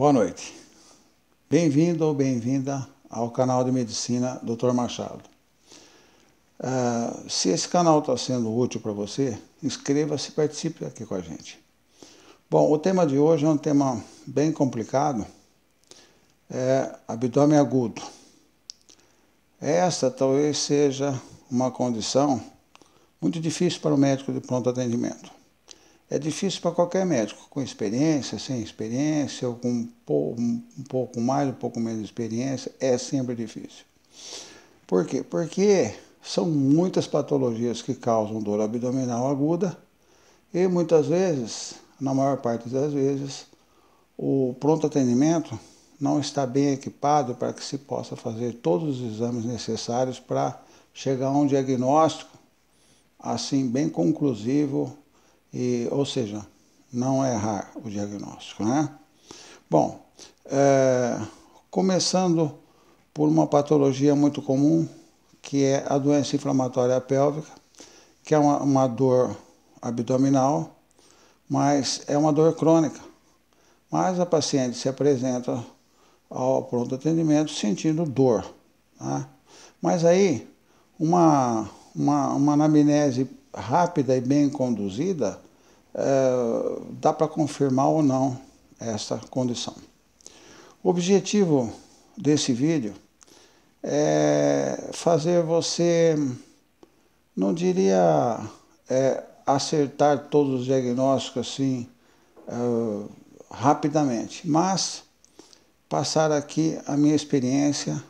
Boa noite. Bem-vindo ou bem-vinda ao canal de Medicina Dr. Machado. Se esse canal está sendo útil para você, inscreva-se e participe aqui com a gente. Bom, o tema de hoje é um tema bem complicado, é abdômen agudo. Esta talvez seja uma condição muito difícil para o médico de pronto atendimento. É difícil para qualquer médico, com experiência, sem experiência, ou com um pouco mais, um pouco menos de experiência, é sempre difícil. Por quê? Porque são muitas patologias que causam dor abdominal aguda e muitas vezes, na maior parte das vezes, o pronto atendimento não está bem equipado para que se possa fazer todos os exames necessários para chegar a um diagnóstico assim bem conclusivo, ou seja, não errar o diagnóstico, né? Bom, começando por uma patologia muito comum, que é a doença inflamatória pélvica, que é uma dor abdominal, mas é uma dor crônica. Mas a paciente se apresenta ao pronto atendimento sentindo dor, tá? Mas aí, uma anamnese rápida e bem conduzida, dá para confirmar ou não essa condição. O objetivo desse vídeo é fazer você, não diria acertar todos os diagnósticos assim rapidamente, mas passar aqui a minha experiência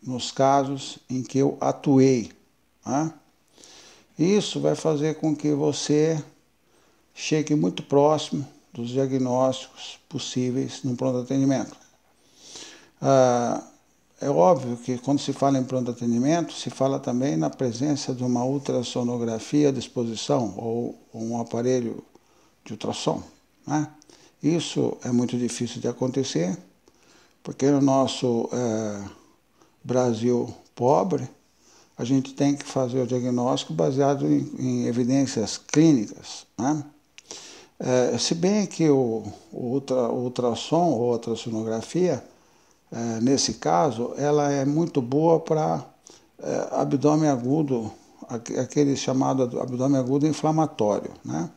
nos casos em que eu atuei. Tá? Isso vai fazer com que você chegue muito próximo dos diagnósticos possíveis no pronto atendimento. É óbvio que quando se fala em pronto atendimento, se fala também na presença de uma ultrassonografia à disposição ou um aparelho de ultrassom, né? Isso é muito difícil de acontecer, porque no nosso Brasil pobre, a gente tem que fazer o diagnóstico baseado em evidências clínicas, né? Se bem que o ultrassom ou ultrassonografia, nesse caso, ela é muito boa para abdômen agudo, aquele chamado abdômen agudo inflamatório, né?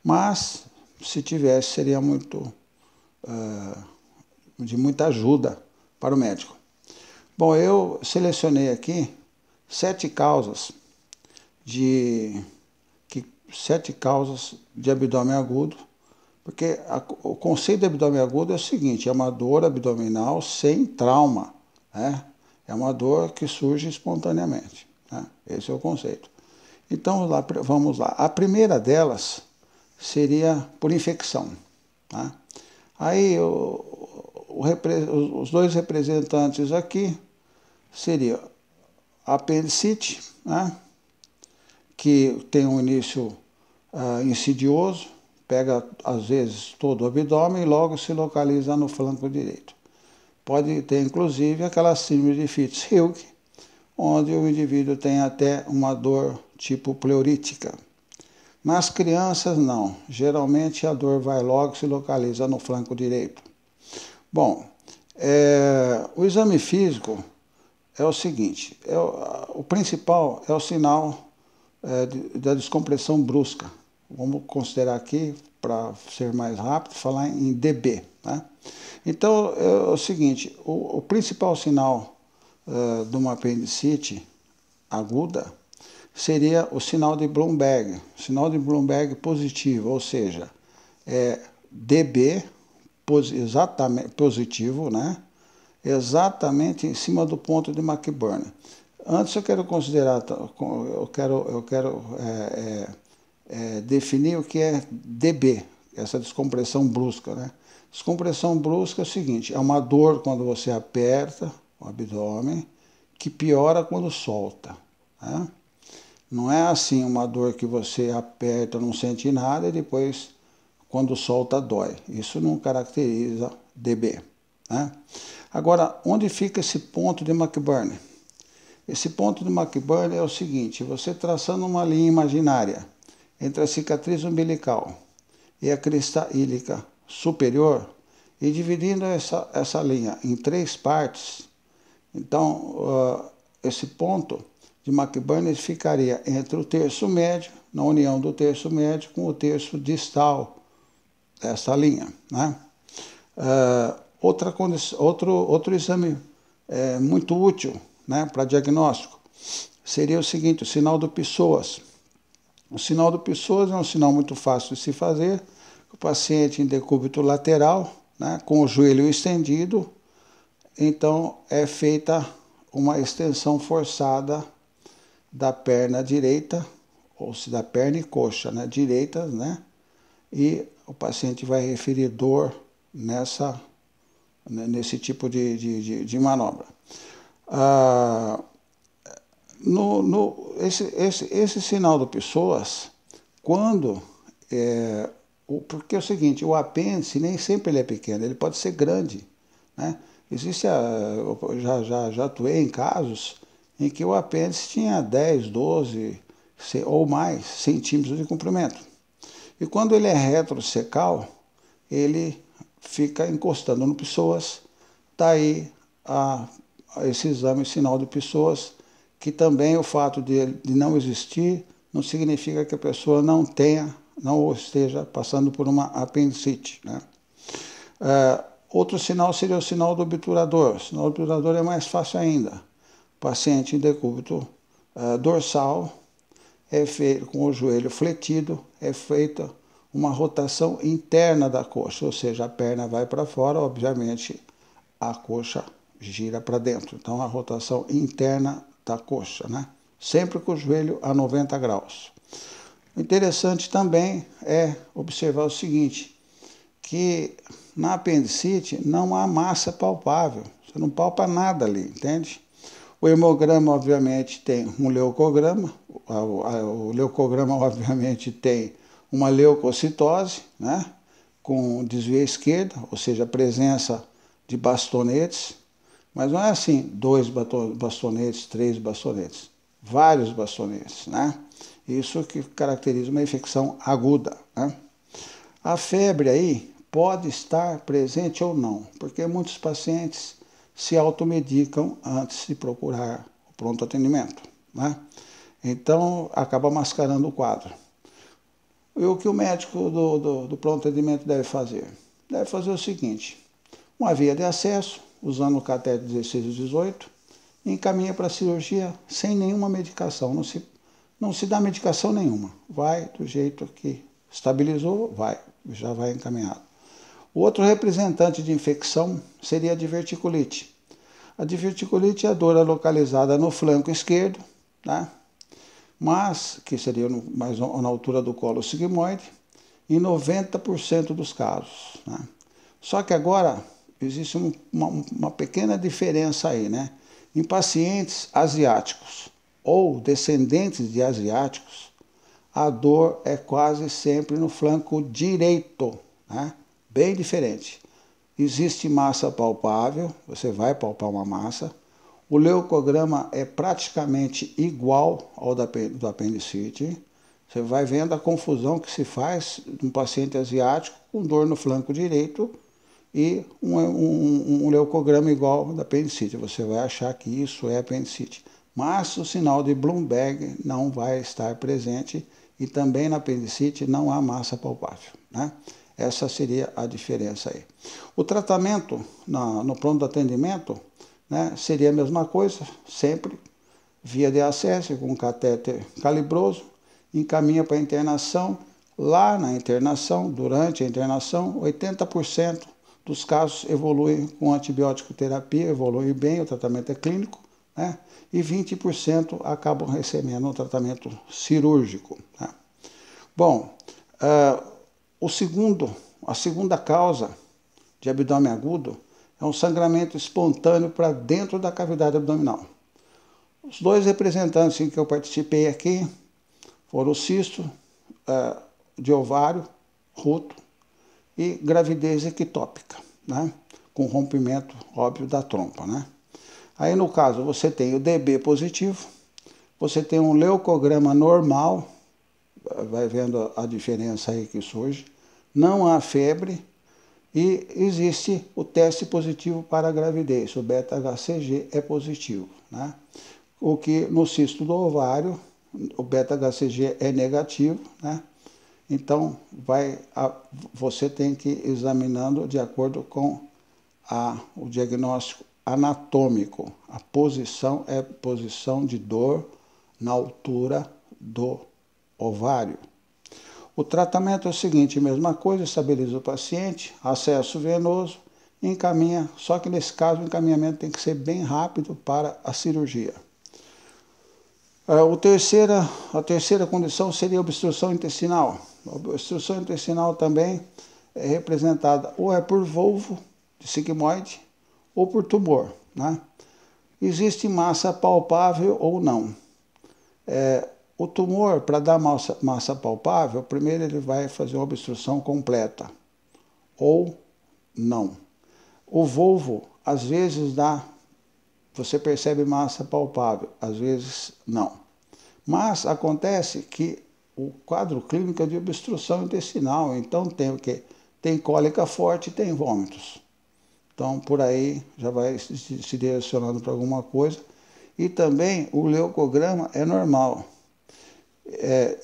Mas, se tivesse, seria de muita ajuda para o médico. Bom, eu selecionei aqui 7 causas de abdômen agudo, porque o conceito de abdômen agudo é o seguinte: é uma dor abdominal sem trauma, né? É uma dor que surge espontaneamente, né? Esse é o conceito. Então, vamos lá. A primeira delas seria por infecção, tá? Aí, os dois representantes aqui seria a apendicite, né? Que tem um início insidioso, pega às vezes todo o abdômen e logo se localiza no flanco direito. Pode ter inclusive aquela síndrome de Fitz-Hugh, onde o indivíduo tem até uma dor tipo pleurítica. Nas crianças não, geralmente a dor vai logo e se localiza no flanco direito. Bom, o exame físico é o seguinte, o principal é o sinal da descompressão brusca. Vamos considerar aqui, para ser mais rápido, falar em dB, né? Então, é o seguinte, o principal sinal de uma apendicite aguda seria o sinal de Bloomberg, sinal de Bloomberg positivo, ou seja, dB exatamente positivo, né? Exatamente em cima do ponto de McBurney. Antes eu quero considerar, eu quero definir o que é dB, essa descompressão brusca, né? Descompressão brusca é o seguinte, é uma dor quando você aperta o abdômen, que piora quando solta, né? Não é assim uma dor que você aperta, não sente nada e depois, quando solta, dói. Isso não caracteriza dB, né? Agora, onde fica esse ponto de McBurney? Esse ponto de McBurney é o seguinte, você traçando uma linha imaginária entre a cicatriz umbilical e a crista ílica superior e dividindo essa linha em 3 partes, então esse ponto de McBurney ficaria entre o terço médio, na união do terço médio com o terço distal dessa linha, né? Outro exame muito útil, né, para diagnóstico seria o seguinte: o sinal do Pessoas. O sinal do Pessoas é um sinal muito fácil de se fazer. O paciente em decúbito lateral, né, com o joelho estendido, então é feita uma extensão forçada da perna direita, ou se da perna e coxa, né, direitas, né, e o paciente vai referir dor nesse tipo de manobra. Esse sinal do Pessoas, porque é o seguinte, o apêndice nem sempre ele é pequeno, ele pode ser grande, né? Já atuei em casos em que o apêndice tinha 10, 12 ou mais centímetros de comprimento. E quando ele é retrocecal, ele fica encostando no Pessoas, daí esse exame sinal de Pessoas, que também o fato de não existir não significa que a pessoa não esteja passando por uma apendicite, né? Outro sinal seria o sinal do obturador. O sinal do obturador é mais fácil ainda. Paciente em decúbito dorsal, com o joelho fletido, é feita uma rotação interna da coxa, ou seja, a perna vai para fora, obviamente a coxa gira para dentro. Então, a rotação interna da coxa, né? Sempre com o joelho a 90 graus. O interessante também é observar o seguinte, que na apendicite não há massa palpável, você não palpa nada ali, entende? O hemograma, obviamente, tem um leucograma, o leucograma, obviamente, tem uma leucocitose, né, com desvio à esquerda, ou seja, a presença de bastonetes, mas não é assim, 2 bastonetes, 3 bastonetes, vários bastonetes, né? Isso que caracteriza uma infecção aguda, né? A febre aí pode estar presente ou não, porque muitos pacientes se automedicam antes de procurar o pronto atendimento, né? Então, acaba mascarando o quadro. E o que o médico do pronto atendimento deve fazer? Deve fazer o seguinte: uma via de acesso, usando o catéter 16 e 18, e encaminha para a cirurgia sem nenhuma medicação. Não se dá medicação nenhuma. Vai do jeito que estabilizou, já vai encaminhado. O outro representante de infecção seria a diverticulite. A diverticulite é a dor localizada no flanco esquerdo, tá? Mas, que seria mais na altura do colo sigmoide, em 90% dos casos, né? Só que agora existe uma pequena diferença aí, né? Em pacientes asiáticos ou descendentes de asiáticos, a dor é quase sempre no flanco direito, né? Bem diferente. Existe massa palpável, você vai palpar uma massa. O leucograma é praticamente igual ao do apendicite. Você vai vendo a confusão que se faz de um paciente asiático com dor no flanco direito e um leucograma igual ao da apendicite. Você vai achar que isso é apendicite. Mas o sinal de Bloomberg não vai estar presente e também na apendicite não há massa palpável, né? Essa seria a diferença aí. O tratamento no pronto atendimento, né, seria a mesma coisa, sempre via de acesso, com catéter calibroso, encaminha para a internação. Lá na internação, durante a internação, 80% dos casos evoluem com antibiótico terapia, evoluem bem, o tratamento é clínico, né, e 20% acabam recebendo um tratamento cirúrgico, né? Bom, a segunda causa de abdômen agudo é um sangramento espontâneo para dentro da cavidade abdominal. Os 2 representantes em que eu participei aqui foram o cisto de ovário, ruto, e gravidez ectópica, né? Com rompimento óbvio da trompa, né? Aí, no caso, você tem o DB positivo, você tem um leucograma normal, vai vendo a diferença aí que surge, não há febre, E existe o teste positivo para a gravidez, o beta-HCG é positivo, né? O que no cisto do ovário, o beta-HCG é negativo, né? Então, você tem que ir examinando de acordo com o diagnóstico anatômico. A posição é posição de dor na altura do ovário. O tratamento é o seguinte, mesma coisa, estabiliza o paciente, acesso venoso, encaminha, só que nesse caso o encaminhamento tem que ser bem rápido para a cirurgia. A terceira condição seria a obstrução intestinal. A obstrução intestinal também é representada ou é por volvo de sigmoide ou por tumor, né? Existe massa palpável ou não. O tumor, para dar massa palpável, primeiro ele vai fazer uma obstrução completa, ou não. O volvo, às vezes você percebe massa palpável, às vezes não. Mas acontece que o quadro clínico é de obstrução intestinal, então tem o quê? Tem cólica forte e tem vômitos. Então, por aí já vai se direcionando para alguma coisa. E também o leucograma é normal.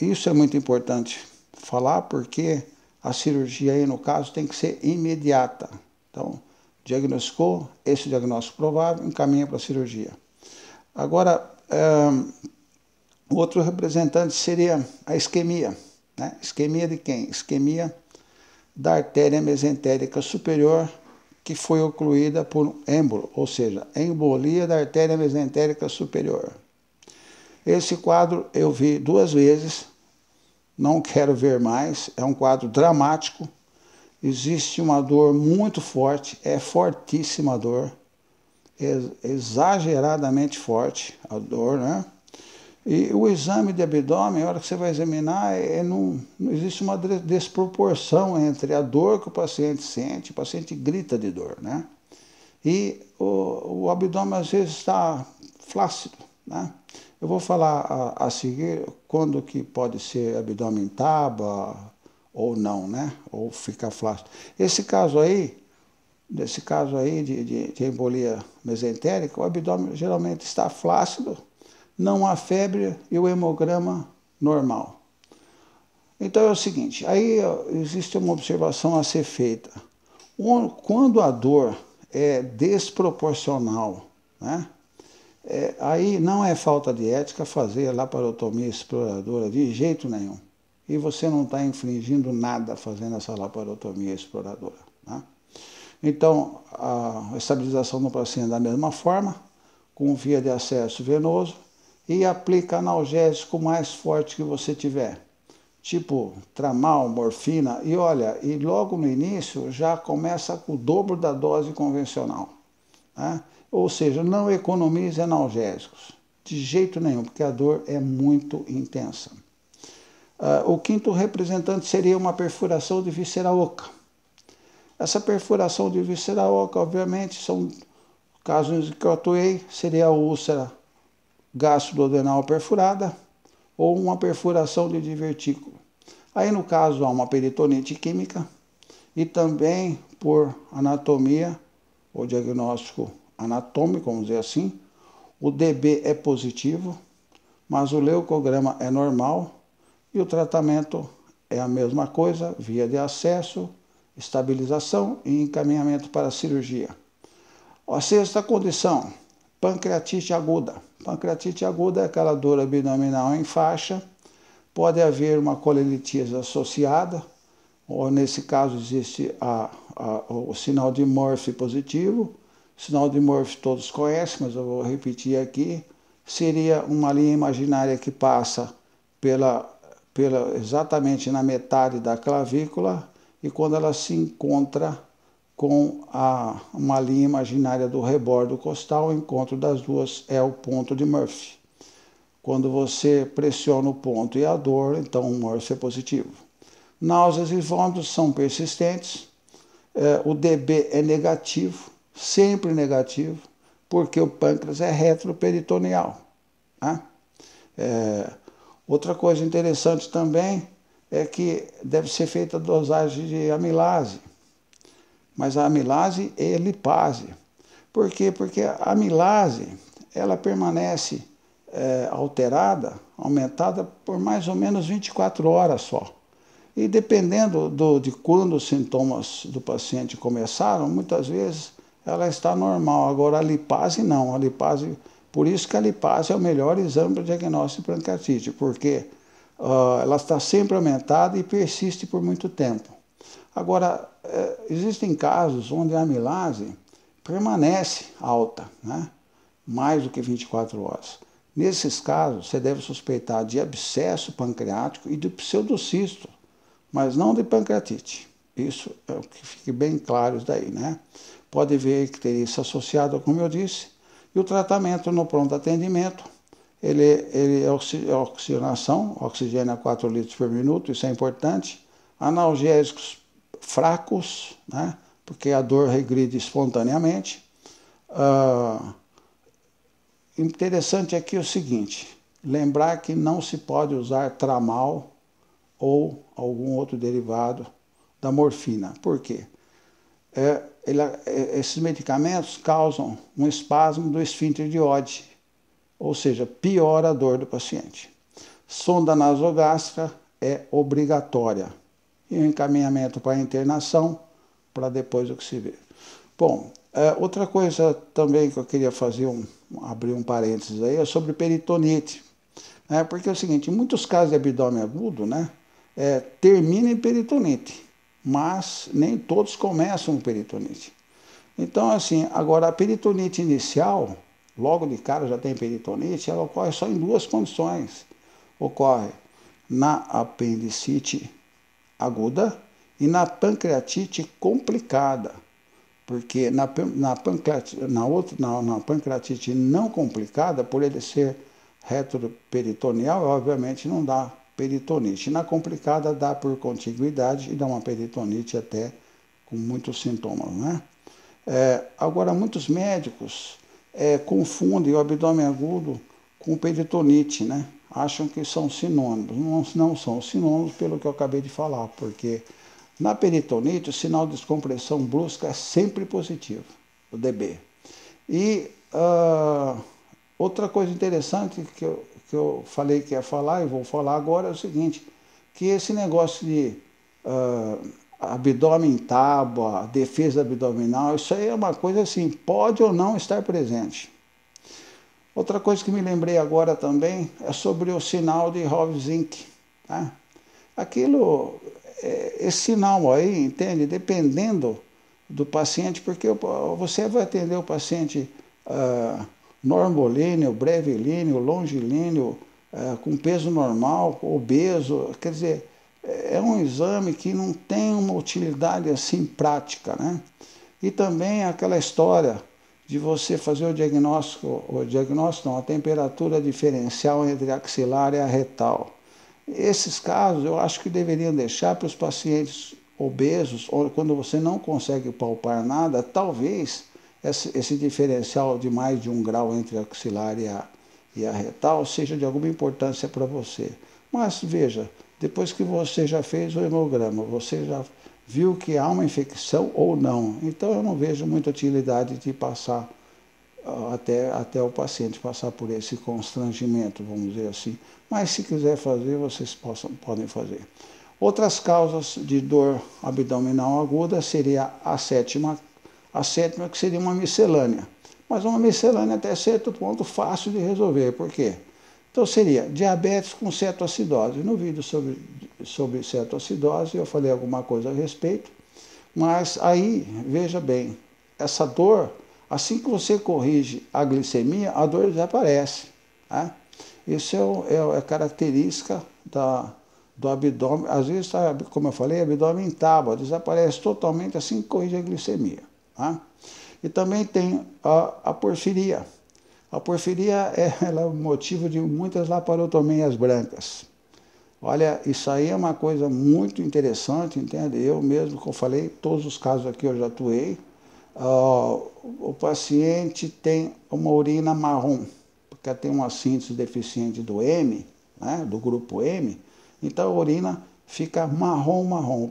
Isso é muito importante falar, porque a cirurgia aí, no caso, tem que ser imediata. Então, diagnosticou, esse diagnóstico provável, encaminha para a cirurgia. Agora, o outro representante seria a isquemia, né? Isquemia de quem? Isquemia da artéria mesentérica superior, que foi ocluída por um êmbolo, ou seja, embolia da artéria mesentérica superior. Esse quadro eu vi 2 vezes, não quero ver mais, é um quadro dramático, existe uma dor muito forte, é fortíssima a dor, exageradamente forte a dor, né? E o exame de abdômen, a hora que você vai examinar, não existe uma desproporção entre a dor que o paciente grita de dor, né? E o abdômen às vezes está flácido, né? Eu vou falar a seguir quando que pode ser abdômen taba ou não, né? Ou ficar flácido. Nesse caso aí de embolia mesentérica, o abdômen geralmente está flácido, não há febre e o hemograma normal. Então é o seguinte, aí existe uma observação a ser feita. Quando a dor é desproporcional, né? Aí não é falta de ética fazer laparotomia exploradora de jeito nenhum. E você não está infringindo nada fazendo essa laparotomia exploradora, né? Então, a estabilização do paciente da mesma forma, com via de acesso venoso, e aplica analgésico mais forte que você tiver, tipo tramal, morfina, e olha, e logo no início já começa com o dobro da dose convencional, né? Ou seja, não economize analgésicos, de jeito nenhum, porque a dor é muito intensa. O quinto representante seria uma perfuração de víscera oca. Essa perfuração de víscera oca, obviamente, são casos em que eu atuei, seria a úlcera gastroduodenal perfurada ou uma perfuração de divertículo. Aí, no caso, há uma peritonite química e também por anatomia, ou diagnóstico anatômico, vamos dizer assim, o DB é positivo, mas o leucograma é normal e o tratamento é a mesma coisa, via de acesso, estabilização e encaminhamento para a cirurgia. A sexta condição, pancreatite aguda. Pancreatite aguda é aquela dor abdominal em faixa, pode haver uma colelitise associada, ou nesse caso existe o sinal de Murphy positivo. O sinal de Murphy todos conhecem, mas eu vou repetir aqui. Seria uma linha imaginária que passa exatamente na metade da clavícula, e quando ela se encontra com uma linha imaginária do rebordo costal, o encontro das duas é o ponto de Murphy. Quando você pressiona o ponto e a dor, então o Murphy é positivo. Náuseas e vômitos são persistentes, o DB é negativo, sempre negativo, porque o pâncreas é retroperitoneal, né? Outra coisa interessante também é que deve ser feita a dosagem de amilase. mas a amilase é lipase. Por quê? Porque a amilase, ela permanece alterada, aumentada por mais ou menos 24 horas só. E dependendo de quando os sintomas do paciente começaram, muitas vezes ela está normal. Agora a lipase não, a lipase, por isso que a lipase é o melhor exame para o diagnóstico de pancreatite, porque ela está sempre aumentada e persiste por muito tempo. Agora, existem casos onde a amilase permanece alta, né? Mais do que 24 horas. Nesses casos, você deve suspeitar de abscesso pancreático e de pseudocisto, mas não de pancreatite. Isso é o que fique bem claro isso daí, né? Pode ver que teria isso associado, como eu disse, e o tratamento no pronto atendimento, ele é oxigenação, oxigênio a 4 litros por minuto, isso é importante, analgésicos fracos, né? Porque a dor regride espontaneamente. Interessante aqui o seguinte, lembrar que não se pode usar tramal ou algum outro derivado da morfina. Por quê? Esses medicamentos causam um espasmo do esfíncter de Oddi, ou seja, piora a dor do paciente. Sonda nasogástrica é obrigatória. E o encaminhamento para a internação, para depois o que se vê. Bom, outra coisa também que eu queria fazer, abrir um parênteses aí, é sobre peritonite. Porque é o seguinte, em muitos casos de abdômen agudo, né, termina em peritonite, mas nem todos começam com peritonite. Então, assim, agora a peritonite inicial, logo de cara já tem peritonite, ela ocorre só em duas condições. Ocorre na apendicite aguda e na pancreatite complicada. Porque na pancreatite não complicada, por ele ser retroperitoneal, obviamente não dá peritonite. Na complicada dá por contiguidade e dá uma peritonite até com muitos sintomas, né? Agora, muitos médicos confundem o abdômen agudo com peritonite, né? Acham que são sinônimos. Não são sinônimos pelo que eu acabei de falar, porque na peritonite o sinal de descompressão brusca é sempre positivo, o DB. E outra coisa interessante que eu falei que ia falar e vou falar agora é o seguinte, que esse negócio de abdômen em tábua, defesa abdominal, isso aí é uma coisa assim, pode ou não estar presente. Outra coisa que me lembrei agora também é sobre o sinal de Hove-Zink. Tá? Esse sinal aí, entende? Dependendo do paciente, porque você vai atender o paciente normolíneo, brevilíneo, longilíneo, com peso normal, obeso, quer dizer, é um exame que não tem uma utilidade assim prática, né? E também aquela história de você fazer o diagnóstico não, a temperatura diferencial entre a axilar e a retal. Esses casos eu acho que deveriam deixar para os pacientes obesos, ou quando você não consegue palpar nada, talvez esse diferencial de mais de 1 grau entre a axilar e a retal seja de alguma importância para você. Mas veja, depois que você já fez o hemograma, você já viu que há uma infecção ou não. Então eu não vejo muita utilidade de passar até o paciente passar por esse constrangimento, vamos dizer assim. Mas se quiser fazer, vocês podem fazer. Outras causas de dor abdominal aguda seria a sétima que seria uma miscelânea. Mas uma miscelânea até certo ponto fácil de resolver. Por quê? Então seria diabetes com cetoacidose. No vídeo sobre cetoacidose eu falei alguma coisa a respeito, mas aí, veja bem, essa dor, assim que você corrige a glicemia, a dor desaparece. Né? Isso é característica do abdômen, às vezes, como eu falei, abdômen em tábua, desaparece totalmente assim que corrige a glicemia. Tá? E também tem a porfiria. A porfiria ela é motivo de muitas laparotomias brancas. Olha, isso aí é uma coisa muito interessante, entende? Eu mesmo, como eu falei, todos os casos aqui eu já atuei. O paciente tem uma urina marrom, porque tem uma síntese deficiente do M, né, do grupo M, então a urina fica marrom.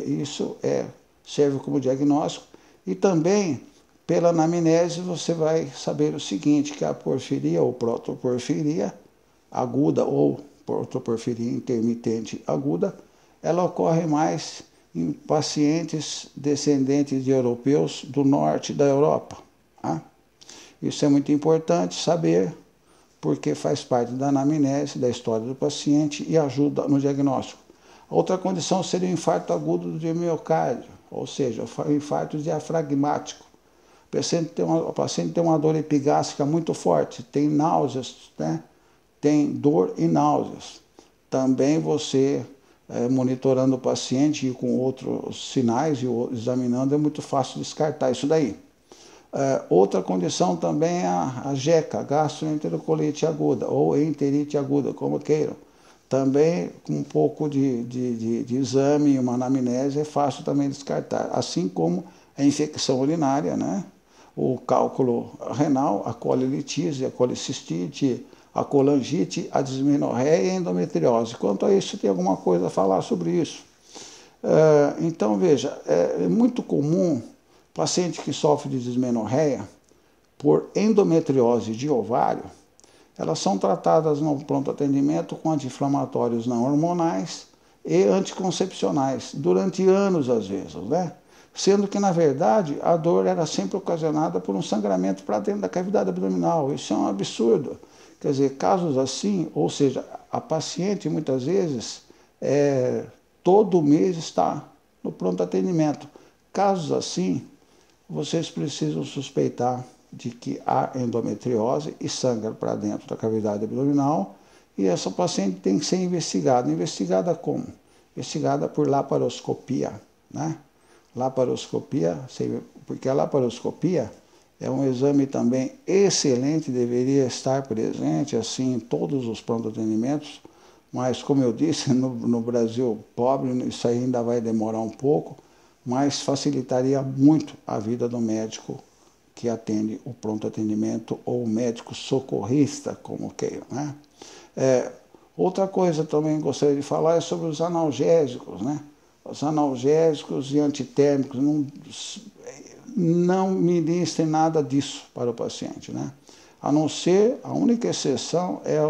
Isso é serve como diagnóstico. E também, pela anamnese, você vai saber o seguinte, que a porfiria ou protoporfiria aguda ou protoporfiria intermitente aguda, ela ocorre mais em pacientes descendentes de europeus do norte da Europa. Tá? Isso é muito importante saber, porque faz parte da anamnese, da história do paciente e ajuda no diagnóstico. Outra condição seria o infarto agudo do miocárdio, ou seja, o infarto diafragmático. O paciente tem uma dor epigástrica muito forte, tem náuseas, né? Tem dor e náuseas. Também você, monitorando o paciente e com outros sinais e examinando, é muito fácil descartar isso daí. Outra condição também é a GECA, gastroenterocolite aguda, ou enterite aguda, como queiram. Também, com um pouco de exame e uma anamnese, é fácil também descartar. Assim como a infecção urinária, né? O cálculo renal, a colelitise, a colicistite, a colangite, a dismenorreia e a endometriose. Quanto a isso, tem alguma coisa a falar sobre isso. Então, veja, é muito comum paciente que sofre de dismenorreia por endometriose de ovário, elas são tratadas no pronto atendimento com anti-inflamatórios não hormonais e anticoncepcionais, durante anos às vezes, né? Sendo que, na verdade, a dor era sempre ocasionada por um sangramento para dentro da cavidade abdominal. Isso é um absurdo. Quer dizer, casos assim, ou seja, a paciente muitas vezes, todo mês está no pronto atendimento. Casos assim, vocês precisam suspeitar de que há endometriose e sangra para dentro da cavidade abdominal, e essa paciente tem que ser investigada. Investigada como? Investigada por laparoscopia, né? Laparoscopia, porque a laparoscopia é um exame também excelente, deveria estar presente assim em todos os pronto atendimentos, mas como eu disse, no Brasil pobre, isso aí ainda vai demorar um pouco, mas facilitaria muito a vida do médico que atende o pronto atendimento ou o médico socorrista, como queiram, né? Outra coisa também gostaria de falar é sobre os analgésicos, né? Os analgésicos e antitérmicos não ministrem nada disso para o paciente, né? A não ser, a única exceção é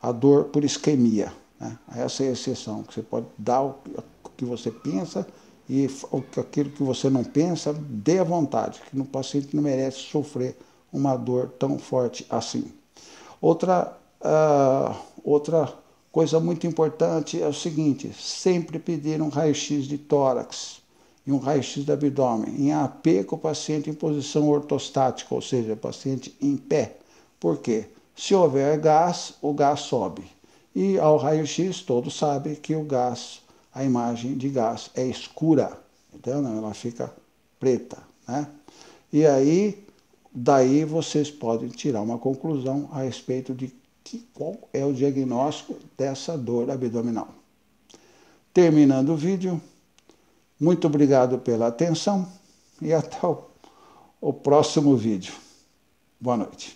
a dor por isquemia, né? Essa é a exceção, que você pode dar o que você pensa e aquilo que você não pensa, dê à vontade, que o paciente não merece sofrer uma dor tão forte assim. Outra coisa muito importante é o seguinte, sempre pedir um raio-x de tórax e um raio-x do abdômen, em AP com o paciente em posição ortostática, ou seja, o paciente em pé. Por quê? Se houver gás, o gás sobe. E ao raio-x, todos sabem que o gás, a imagem de gás é escura, entendeu? Ela fica preta, né? E aí, daí vocês podem tirar uma conclusão a respeito de qual é o diagnóstico dessa dor abdominal. Terminando o vídeo, muito obrigado pela atenção e até o próximo vídeo. Boa noite.